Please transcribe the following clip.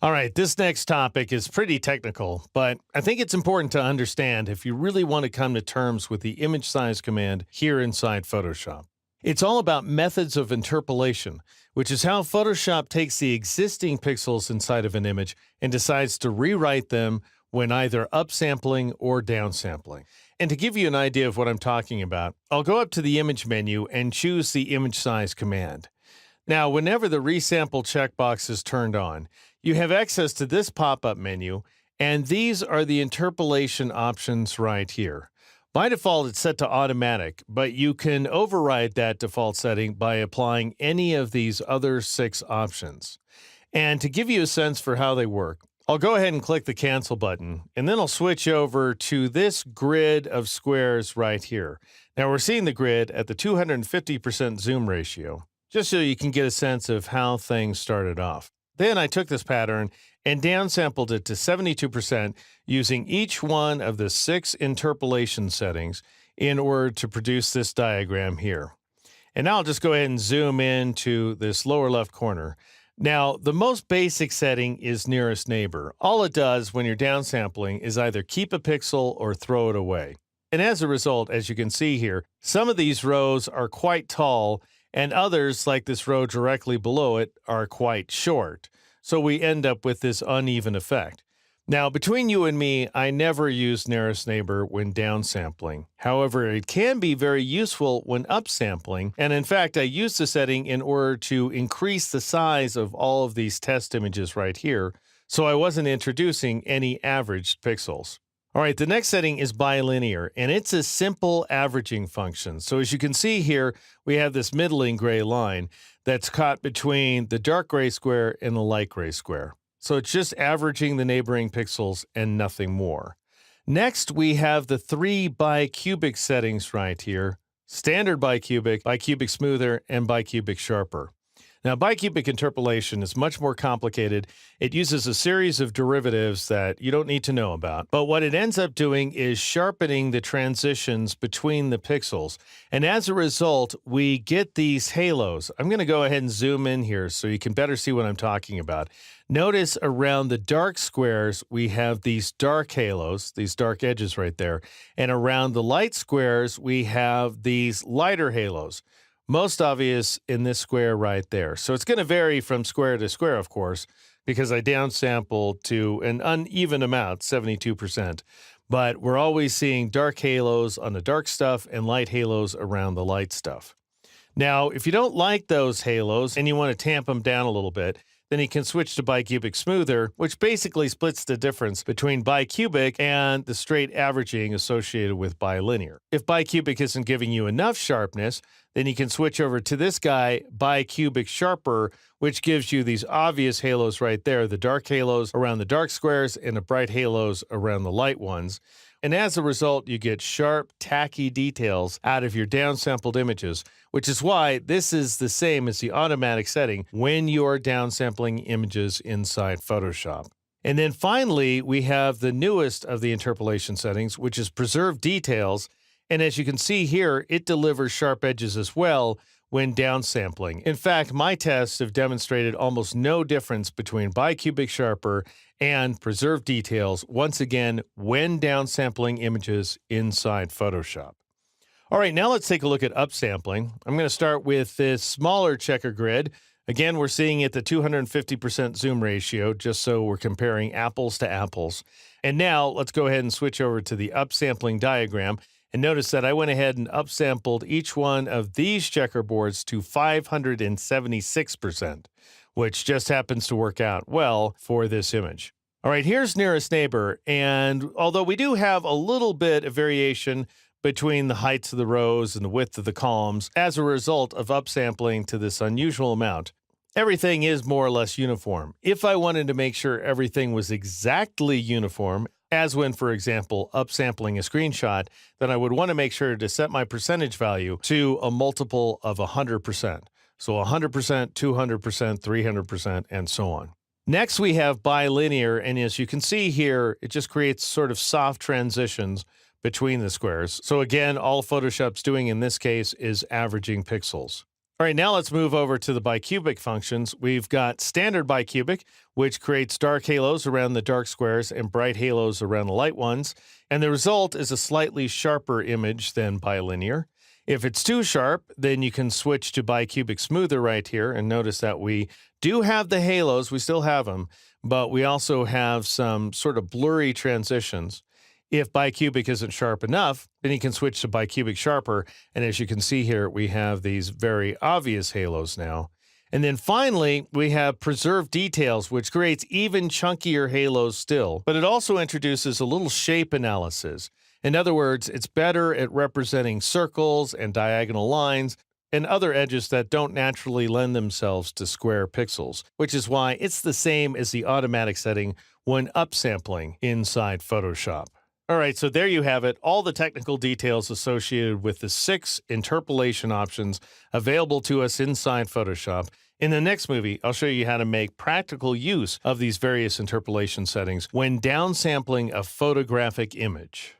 All right, this next topic is pretty technical, but I think it's important to understand if you really want to come to terms with the image size command here inside Photoshop. It's all about methods of interpolation, which is how Photoshop takes the existing pixels inside of an image and decides to rewrite them when either upsampling or downsampling. And to give you an idea of what I'm talking about, I'll go up to the image menu and choose the image size command. Now, whenever the resample checkbox is turned on, you have access to this pop-up menu, and these are the interpolation options right here. By default, it's set to automatic, but you can override that default setting by applying any of these other 6 options. And to give you a sense for how they work, I'll go ahead and click the cancel button, and then I'll switch over to this grid of squares right here. Now, we're seeing the grid at the 250% zoom ratio, just so you can get a sense of how things started off. Then I took this pattern and downsampled it to 72% using each one of the 6 interpolation settings in order to produce this diagram here. And now I'll just go ahead and zoom in to this lower left corner. Now, the most basic setting is nearest neighbor. All it does when you're downsampling is either keep a pixel or throw it away. And as a result, as you can see here, some of these rows are quite tall, and others, like this row directly below it, are quite short. So we end up with this uneven effect. Now, between you and me, I never use nearest neighbor when downsampling. However, it can be very useful when upsampling, and in fact, I use the setting in order to increase the size of all of these test images right here, so I wasn't introducing any averaged pixels. All right, the next setting is bilinear, and it's a simple averaging function. So as you can see here, we have this middling gray line that's caught between the dark gray square and the light gray square. So it's just averaging the neighboring pixels and nothing more. Next, we have the 3 bicubic settings right here: standard bicubic, bicubic smoother, and bicubic sharper. Now, bicubic interpolation is much more complicated. It uses a series of derivatives that you don't need to know about. But what it ends up doing is sharpening the transitions between the pixels. And as a result, we get these halos. I'm going to go ahead and zoom in here so you can better see what I'm talking about. Notice around the dark squares, we have these dark halos, these dark edges right there. And around the light squares, we have these lighter halos. Most obvious in this square right there. So it's going to vary from square to square, of course, because I downsampled to an uneven amount, 72%. But we're always seeing dark halos on the dark stuff and light halos around the light stuff. Now, if you don't like those halos and you want to tamp them down a little bit, then you can switch to bicubic smoother, which basically splits the difference between bicubic and the straight averaging associated with bilinear. If bicubic isn't giving you enough sharpness, then you can switch over to this guy, bicubic sharper, which gives you these obvious halos right there, the dark halos around the dark squares and the bright halos around the light ones. And as a result, you get sharp, tacky details out of your downsampled images, which is why this is the same as the automatic setting when you're downsampling images inside Photoshop. And then finally, we have the newest of the interpolation settings, which is preserve details. And as you can see here, it delivers sharp edges as well when downsampling. In fact, my tests have demonstrated almost no difference between bicubic sharper and preserve details, once again, when downsampling images inside Photoshop. All right, now let's take a look at upsampling. I'm going to start with this smaller checker grid. Again, we're seeing it the 250% zoom ratio, just so we're comparing apples to apples. And now let's go ahead and switch over to the upsampling diagram. And notice that I went ahead and upsampled each one of these checkerboards to 576%, which just happens to work out well for this image. All right, here's nearest neighbor. And although we do have a little bit of variation between the heights of the rows and the width of the columns as a result of upsampling to this unusual amount, everything is more or less uniform. If I wanted to make sure everything was exactly uniform, as when, for example, upsampling a screenshot, then I would want to make sure to set my percentage value to a multiple of 100%. So 100%, 200%, 300%, and so on. Next, we have bilinear, and as you can see here, it just creates sort of soft transitions between the squares. So again, all Photoshop's doing in this case is averaging pixels. All right, now let's move over to the bicubic functions. We've got standard bicubic, which creates dark halos around the dark squares and bright halos around the light ones. And the result is a slightly sharper image than bilinear. If it's too sharp, then you can switch to bicubic smoother right here. And notice that we do have the halos, we still have them, but we also have some sort of blurry transitions. If bicubic isn't sharp enough, then you can switch to bicubic sharper. And as you can see here, we have these very obvious halos now. And then finally, we have preserved details, which creates even chunkier halos still. But it also introduces a little shape analysis. In other words, it's better at representing circles and diagonal lines and other edges that don't naturally lend themselves to square pixels, which is why it's the same as the automatic setting when upsampling inside Photoshop. All right, so there you have it, all the technical details associated with the 6 interpolation options available to us inside Photoshop. In the next movie, I'll show you how to make practical use of these various interpolation settings when downsampling a photographic image.